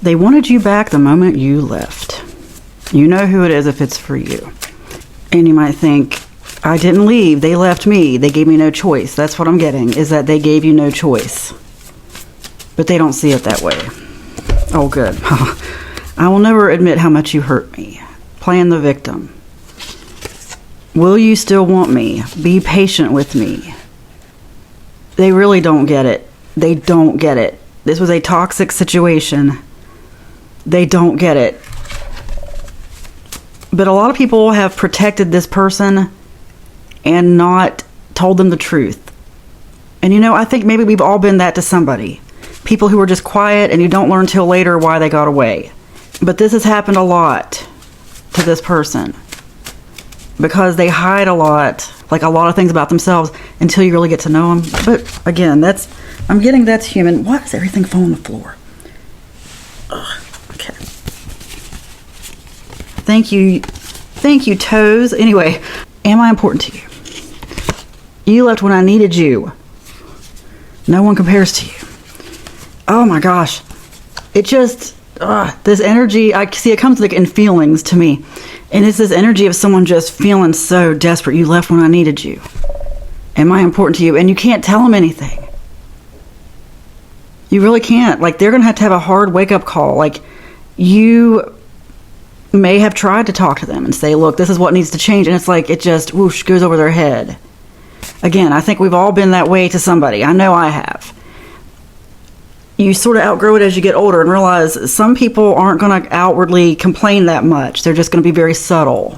They wanted you back the moment you left. You know who it is if it's for you. And you might think, I didn't leave. They left me. They gave me no choice. That's what I'm getting, is that they gave you no choice. But they don't see it that way. Oh, good. I will never admit how much you hurt me. Playing the victim. Will you still want me? Be patient with me. They really don't get it. They don't get it. This was a toxic situation. They don't get it. But a lot of people have protected this person and not told them the truth. And you know, I think maybe we've all been that to somebody. People who are just quiet and you don't learn till later why they got away. But this has happened a lot to this person. Because they hide a lot, like a lot of things about themselves, until you really get to know them. But again, I'm getting that's human. What is everything falling on the floor? Ugh, okay. Thank you, toes. Anyway, am I important to you? You left when I needed you. No one compares to you. Oh my gosh. It just, this energy, I see it comes like in feelings to me. And it's this energy of someone just feeling so desperate. You left when I needed you. Am I important to you? And you can't tell them anything. You really can't. Like, they're going to have a hard wake-up call. Like, you may have tried to talk to them and say, look, this is what needs to change. And it's like, it just whoosh goes over their head. Again, I think we've all been that way to somebody. I know I have. You sort of outgrow it as you get older and realize some people aren't going to outwardly complain that much. They're just going to be very subtle.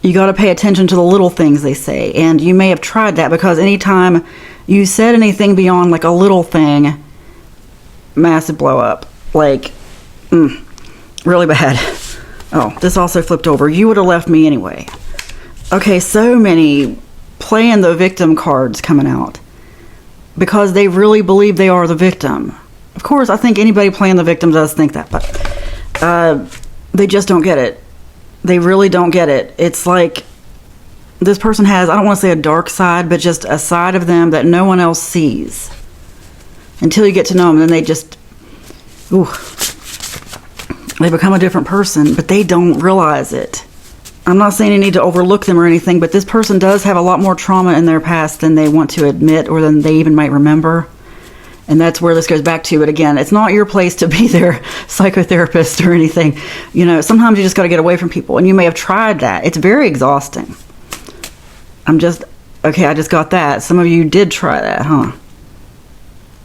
You got to pay attention to the little things they say. And you may have tried that, because anytime you said anything beyond like a little thing, massive blow up. Like, really bad. Oh, this also flipped over. You would have left me anyway. Okay, so many playing the victim cards coming out. Because they really believe they are the victim. Of course, I think anybody playing the victim does think that, but they just don't get it. They really don't get it. It's like this person has, I don't want to say a dark side, but just a side of them that no one else sees. Until you get to know them, then they just, they become a different person, but they don't realize it. I'm not saying you need to overlook them or anything, but this person does have a lot more trauma in their past than they want to admit, or than they even might remember. And that's where this goes back to. But again, it's not your place to be their psychotherapist or anything. You know, sometimes you just got to get away from people. And you may have tried that. It's very exhausting. I just got that. Some of you did try that, huh?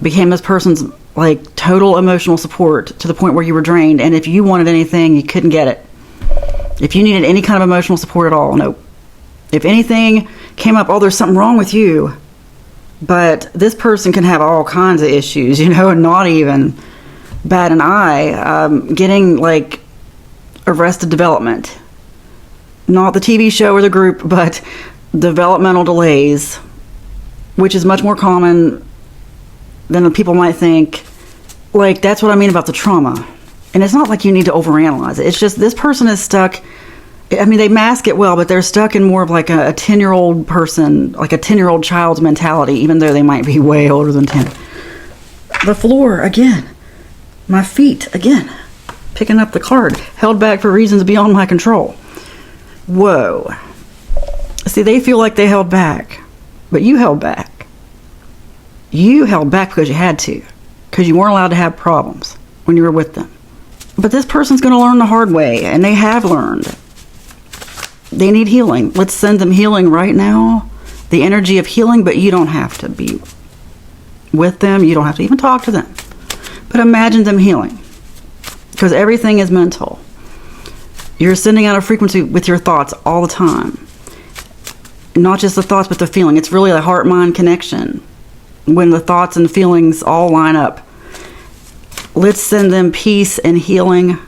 Became this person's like total emotional support to the point where you were drained. And if you wanted anything, you couldn't get it. If you needed any kind of emotional support at all, nope. If anything came up, there's something wrong with you. But this person can have all kinds of issues, you know, and not even bat an eye. Getting like arrested development. Not the TV show or the group, but developmental delays, which is much more common than people might think. Like, that's what I mean about the trauma. And it's not like you need to overanalyze it. It's just this person is stuck. I mean, they mask it well, but they're stuck in more of like a 10-year-old person, like a 10-year-old child's mentality, even though they might be way older than 10. The floor, again. My feet, again. Picking up the card. Held back for reasons beyond my control. Whoa. See, they feel like they held back. But you held back. You held back because you had to. Because you weren't allowed to have problems when you were with them. But this person's going to learn the hard way, and they have learned. They need healing. Let's send them healing right now. The energy of healing, but you don't have to be with them. You don't have to even talk to them. But imagine them healing. Because everything is mental. You're sending out a frequency with your thoughts all the time. Not just the thoughts, but the feeling. It's really a heart-mind connection. When the thoughts and feelings all line up. Let's send them peace and healing.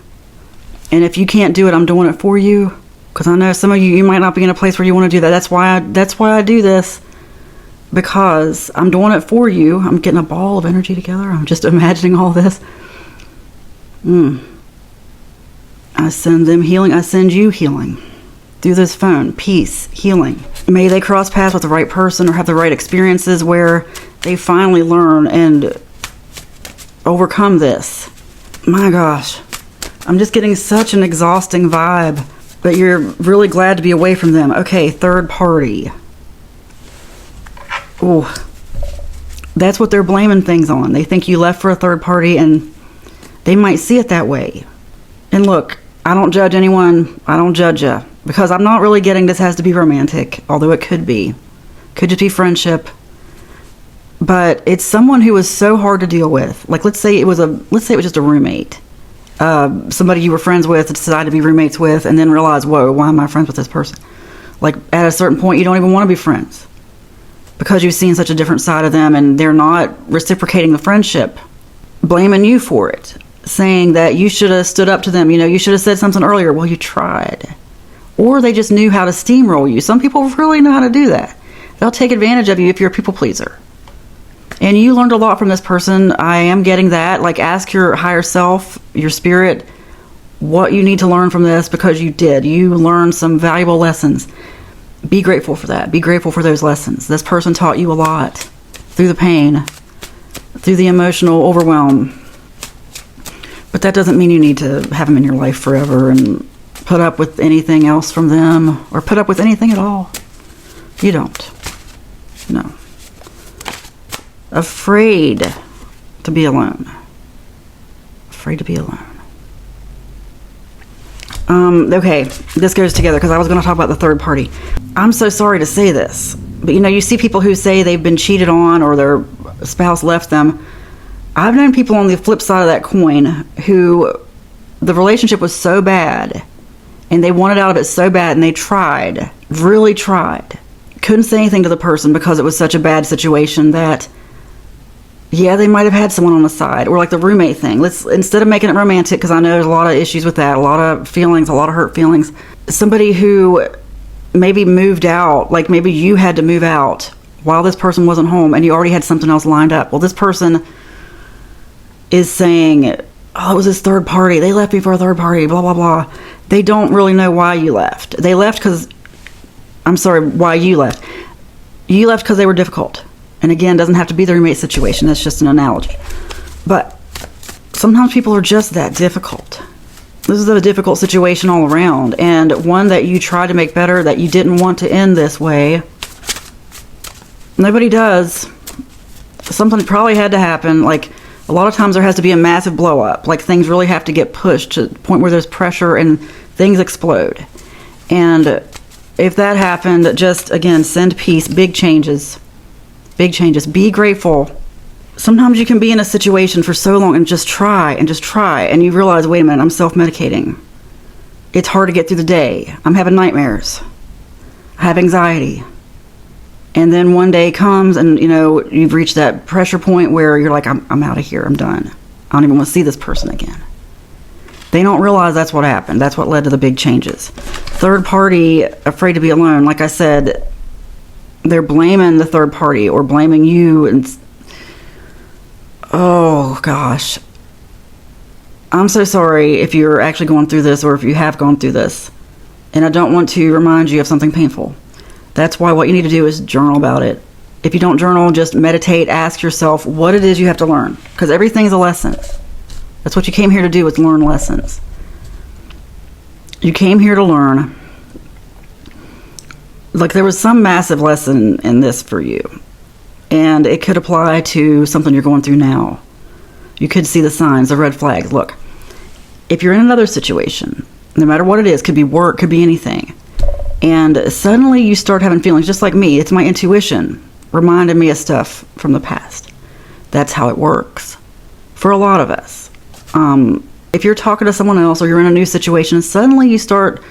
And if you can't do it, I'm doing it for you. Because I know some of you might not be in a place where you want to do that. That's why I do this. Because I'm doing it for you. I'm getting a ball of energy together. I'm just imagining all this. I send them healing. I send you healing. Through this phone. Peace. Healing. May they cross paths with the right person or have the right experiences where they finally learn and overcome this. My gosh. I'm just getting such an exhausting vibe. But you're really glad to be away from them. Okay, third party. Ooh. That's what they're blaming things on. They think you left for a third party, and they might see it that way. And look, I don't judge anyone. I don't judge you. Because I'm not really getting this has to be romantic, although it could be. Could just be friendship. But it's someone who was so hard to deal with. Like, let's say it was just a roommate. Somebody you were friends with, decided to be roommates with, and then realize, whoa, why am I friends with this person? Like, at a certain point, you don't even want to be friends. Because you've seen such a different side of them, and they're not reciprocating the friendship. Blaming you for it. Saying that you should have stood up to them. You should have said something earlier. Well, you tried. Or they just knew how to steamroll you. Some people really know how to do that. They'll take advantage of you if you're a people pleaser. And you learned a lot from this person. I am getting that. Like, ask your higher self, your spirit, what you need to learn from this, because you did. You learned some valuable lessons. Be grateful for that. Be grateful for those lessons. This person taught you a lot through the pain, through the emotional overwhelm. But that doesn't mean you need to have them in your life forever and put up with anything else from them, or put up with anything at all. You don't. No. Afraid to be alone. Afraid to be alone. Okay, this goes together because I was going to talk about the third party. I'm so sorry to say this, but you see people who say they've been cheated on or their spouse left them. I've known people on the flip side of that coin who the relationship was so bad and they wanted out of it so bad, and they tried, really tried. Couldn't say anything to the person because it was such a bad situation that, yeah, they might have had someone on the side. Or like the roommate thing. Let's, instead of making it romantic, because I know there's a lot of issues with that, a lot of feelings, a lot of hurt feelings. Somebody who maybe moved out, like maybe you had to move out while this person wasn't home and you already had something else lined up. Well, this person is saying, oh, it was this third party. They left me for a third party, blah, blah, blah. They don't really know why you left. They left because, I'm sorry, why you left. You left because they were difficult. And again, doesn't have to be the roommate situation. That's just an analogy. But sometimes people are just that difficult. This is a difficult situation all around. And one that you tried to make better, that you didn't want to end this way. Nobody does. Something probably had to happen. Like, a lot of times there has to be a massive blow up. Like, things really have to get pushed to the point where there's pressure and things explode. And if that happened, just, again, send peace. Big changes. Big changes. Be grateful. Sometimes you can be in a situation for so long and just try, and you realize, wait a minute, I'm self-medicating. It's hard to get through the day. I'm having nightmares. I have anxiety. And then one day comes and, you've reached that pressure point where you're like, I'm out of here. I'm done. I don't even want to see this person again. They don't realize that's what happened. That's what led to the big changes. Third party, afraid to be alone. Like I said, they're blaming the third party or blaming you. And oh, gosh. I'm so sorry if you're actually going through this or if you have gone through this. And I don't want to remind you of something painful. That's why what you need to do is journal about it. If you don't journal, just meditate, ask yourself what it is you have to learn. Because everything's a lesson. That's what you came here to do, is learn lessons. You came here to learn. Like, there was some massive lesson in this for you. And it could apply to something you're going through now. You could see the signs, the red flags. Look, if you're in another situation, no matter what it is, could be work, could be anything, and suddenly you start having feelings, just like me. It's my intuition reminding me of stuff from the past. That's how it works for a lot of us. If you're talking to someone else or you're in a new situation, suddenly you start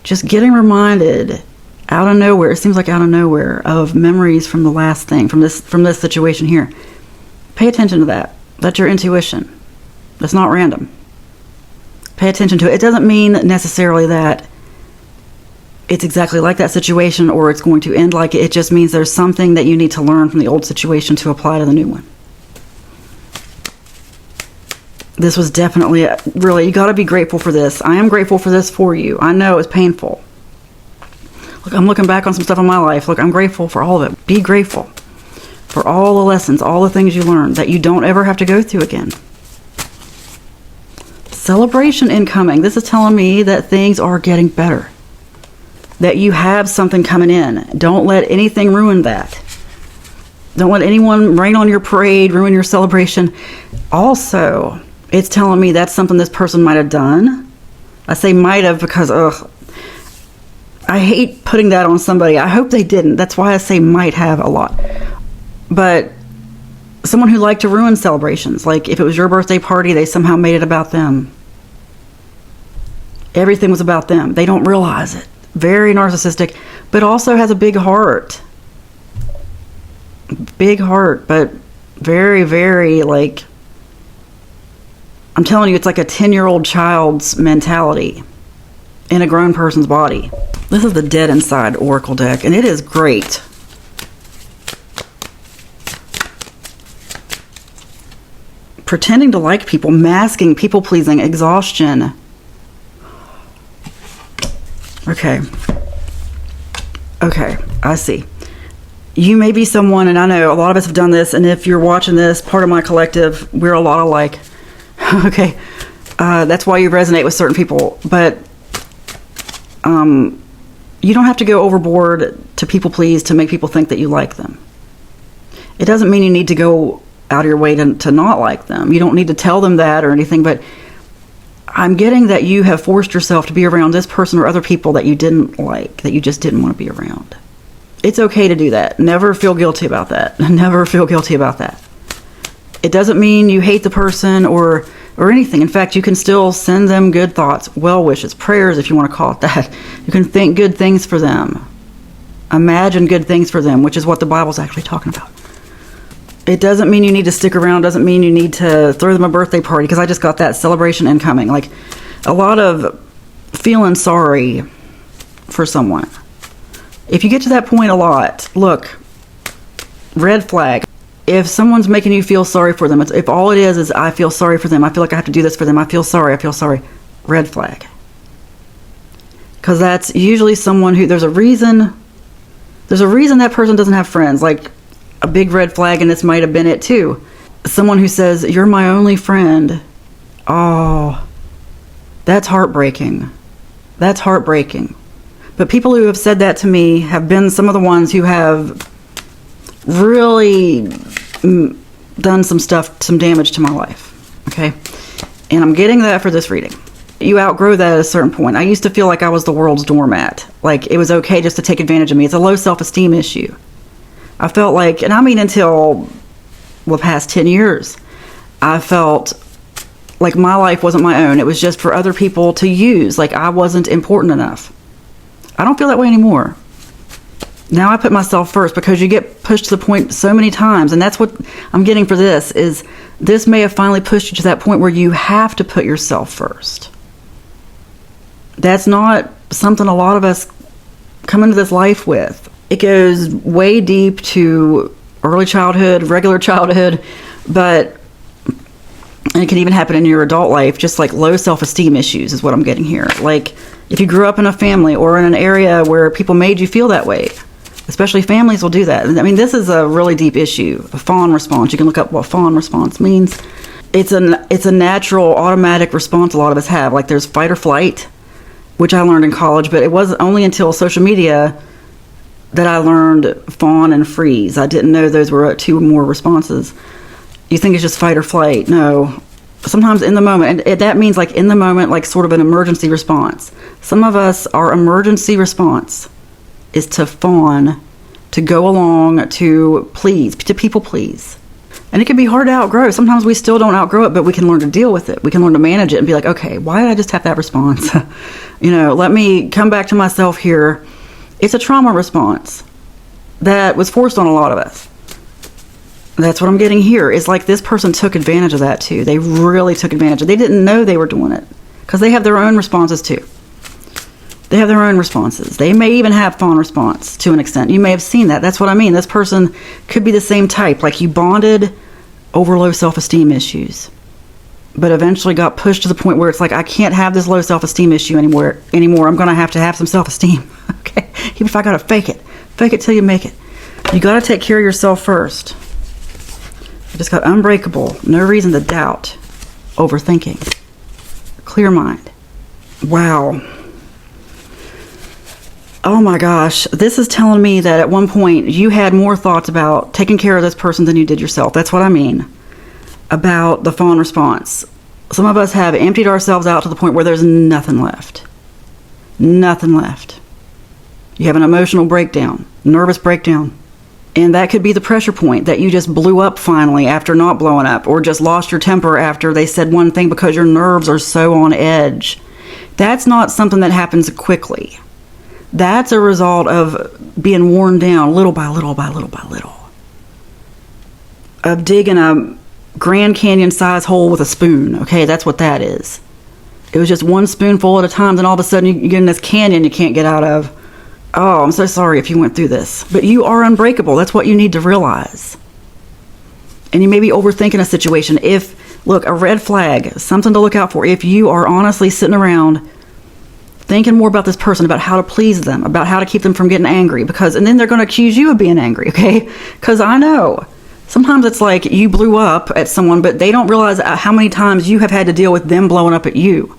just getting reminded out of nowhere. It seems like out of nowhere, of memories from the last thing, from this situation here. Pay attention to that. That's your intuition. That's not random. Pay attention to it. It doesn't mean necessarily that it's exactly like that situation or it's going to end like it. It just means there's something that you need to learn from the old situation to apply to the new one. This was definitely, really, you got to be grateful for this. I am grateful for this for you. I know it's painful. Look, I'm looking back on some stuff in my life. Look, I'm grateful for all of it. Be grateful for all the lessons, all the things you learned that you don't ever have to go through again. Celebration incoming. This is telling me that things are getting better. That you have something coming in. Don't let anything ruin that. Don't let anyone rain on your parade, ruin your celebration. Also, it's telling me that's something this person might have done. I say might have because, I hate putting that on somebody. I hope they didn't. That's why I say might have a lot. But someone who liked to ruin celebrations, like if it was your birthday party, they somehow made it about them. Everything was about them. They don't realize it. Very narcissistic, but also has a big heart. Big heart, but very, very, like, I'm telling you, it's like a 10-year-old child's mentality in a grown person's body. This is the Dead Inside Oracle deck, and it is great. Pretending to like people, masking, people-pleasing, exhaustion. Okay, I see. You may be someone, and I know a lot of us have done this, and if you're watching this, part of my collective, we're a lot alike. Okay, that's why you resonate with certain people, but you don't have to go overboard to people please to make people think that you like them. It doesn't mean you need to go out of your way to not like them. You don't need to tell them that or anything, but I'm getting that you have forced yourself to be around this person or other people that you didn't like, that you just didn't want to be around. It's okay to do that. Never feel guilty about that. Never feel guilty about that. It doesn't mean you hate the person or anything. In fact, you can still send them good thoughts, well wishes, prayers, if you want to call it that. You can think good things for them. Imagine good things for them, which is what the Bible's actually talking about. It doesn't mean you need to stick around, doesn't mean you need to throw them a birthday party, because I just got that celebration incoming. Like, a lot of feeling sorry for someone. If you get to that point a lot, look, red flag. If someone's making you feel sorry for them, if all it is I feel sorry for them, I feel like I have to do this for them, I feel sorry, red flag. Because that's usually someone who, there's a reason that person doesn't have friends. Like, a big red flag, and this might have been it too. Someone who says, you're my only friend. Oh, that's heartbreaking. That's heartbreaking. But people who have said that to me have been some of the ones who have really done some damage to my life. Okay? And I'm getting that for this reading. You outgrow that at a certain point. I used to feel like I was the world's doormat. Like, it was okay just to take advantage of me. It's a low self-esteem issue. I felt like, and I mean until the past 10 years, I felt like my life wasn't my own. It was just for other people to use. Like, I wasn't important enough. I don't feel that way anymore. Now I put myself first, because you get pushed to the point so many times, and that's what I'm getting for this, is this may have finally pushed you to that point where you have to put yourself first. That's not something a lot of us come into this life with. It goes way deep to early childhood, regular childhood, but and it can even happen in your adult life, just like low self-esteem issues is what I'm getting here. Like, if you grew up in a family or in an area where people made you feel that way, especially families will do that. I mean, this is a really deep issue, a fawn response. You can look up what fawn response means. It's a natural, automatic response a lot of us have. Like, there's fight or flight, which I learned in college, but it wasn't only until social media that I learned fawn and freeze. I didn't know those were two more responses. You think it's just fight or flight. No. Sometimes in the moment, and that means like in the moment, like sort of an emergency response. Some of us, our emergency response is to fawn, to go along, to please, to people please. And it can be hard to outgrow. Sometimes we still don't outgrow it, but we can learn to deal with it. We can learn to manage it and be like, okay, why did I just have that response? Let me come back to myself here. It's a trauma response that was forced on a lot of us. That's what I'm getting here. It's like this person took advantage of that too. They really took advantage of it. They didn't know they were doing it, because they have their own responses too. They have their own responses. They may even have fawn response to an extent. You may have seen that. That's what I mean. This person could be the same type. Like, you bonded over low self-esteem issues, but eventually got pushed to the point where it's like, I can't have this low self-esteem issue anymore. I'm going to have some self-esteem. Okay? Even if I got to fake it till you make it. You got to take care of yourself first. I just got unbreakable. No reason to doubt. Overthinking. Clear mind. Wow. Oh my gosh. This is telling me that at one point you had more thoughts about taking care of this person than you did yourself. That's what I mean about the fawn response. Some of us have emptied ourselves out to the point where there's nothing left. Nothing left. You have an emotional breakdown, nervous breakdown. And that could be the pressure point that you just blew up finally after not blowing up, or just lost your temper after they said one thing because your nerves are so on edge. That's not something that happens quickly. That's a result of being worn down little by little by little by little. Of digging a Grand Canyon size hole with a spoon. Okay, that's what that is. It was just one spoonful at a time, then all of a sudden you get in this canyon you can't get out of. Oh, I'm so sorry if you went through this. But you are unbreakable. That's what you need to realize. And you may be overthinking a situation. Look, a red flag, something to look out for. If you are honestly sitting around thinking more about this person, about how to please them, about how to keep them from getting angry, and then they're going to accuse you of being angry, okay? Because I know. Sometimes it's like you blew up at someone, but they don't realize how many times you have had to deal with them blowing up at you.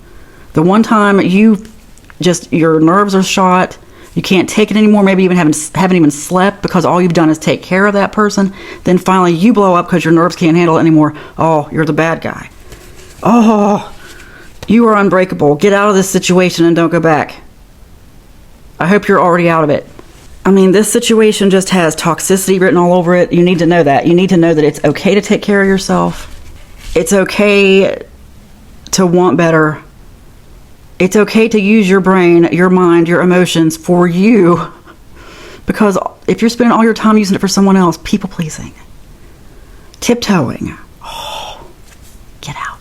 The one time your nerves are shot, you can't take it anymore, maybe even haven't even slept because all you've done is take care of that person. Then finally you blow up because your nerves can't handle it anymore. Oh, you're the bad guy. Oh, you are unbreakable. Get out of this situation and don't go back. I hope you're already out of it. I mean, this situation just has toxicity written all over it. You need to know that. You need to know that it's okay to take care of yourself. It's okay to want better. It's okay to use your brain, your mind, your emotions for you. Because if you're spending all your time using it for someone else, people pleasing, tiptoeing, get out.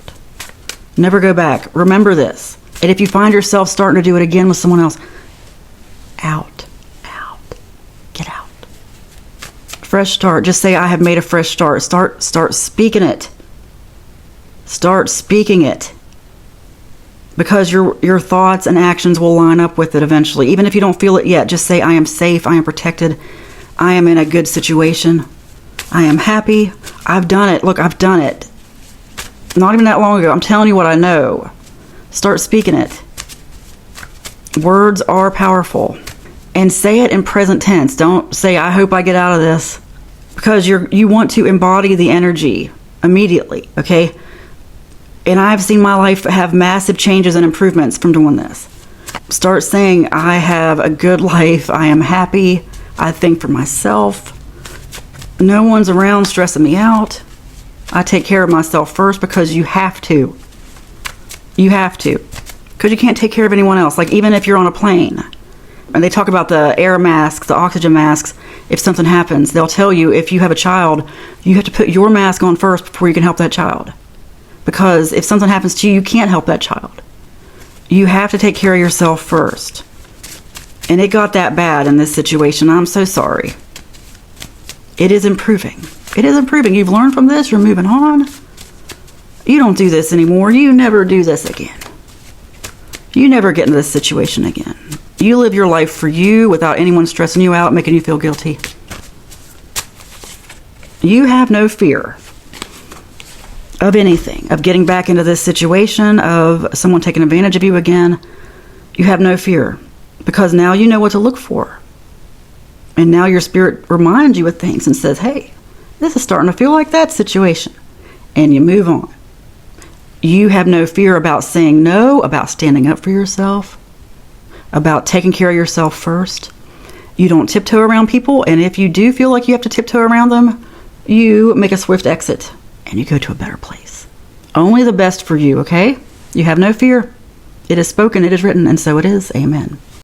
Never go back. Remember this. And if you find yourself starting to do it again with someone else, out. Get out. Fresh start. Just say, I have made a fresh start. Start speaking it. Start speaking it. Because your thoughts and actions will line up with it eventually. Even if you don't feel it yet, just say, I am safe, I am protected, I am in a good situation, I am happy, I've done it. Look, I've done it. Not even that long ago. I'm telling you what I know. Start speaking it. Words are powerful. And say it in present tense. Don't say, I hope I get out of this. Because you want to embody the energy immediately, okay? And I've seen my life have massive changes and improvements from doing this. Start saying, I have a good life. I am happy. I think for myself. No one's around stressing me out. I take care of myself first because you have to. You have to. Because you can't take care of anyone else. Like even if you're on a plane. And they talk about the air masks, the oxygen masks. If something happens, they'll tell you if you have a child, you have to put your mask on first before you can help that child. Because if something happens to you, you can't help that child. You have to take care of yourself first. And it got that bad in this situation. I'm so sorry. It is improving. It is improving. You've learned from this. You're moving on. You don't do this anymore. You never do this again. You never get into this situation again. You live your life for you without anyone stressing you out, making you feel guilty. You have no fear of anything, of getting back into this situation, of someone taking advantage of you again. You have no fear because now you know what to look for. And now your spirit reminds you of things and says, hey, this is starting to feel like that situation. And you move on. You have no fear about saying no, about standing up for yourself, about taking care of yourself first. You don't tiptoe around people, and if you do feel like you have to tiptoe around them, you make a swift exit and you go to a better place. Only the best for you, okay? You have no fear. It is spoken, it is written, and so it is. Amen.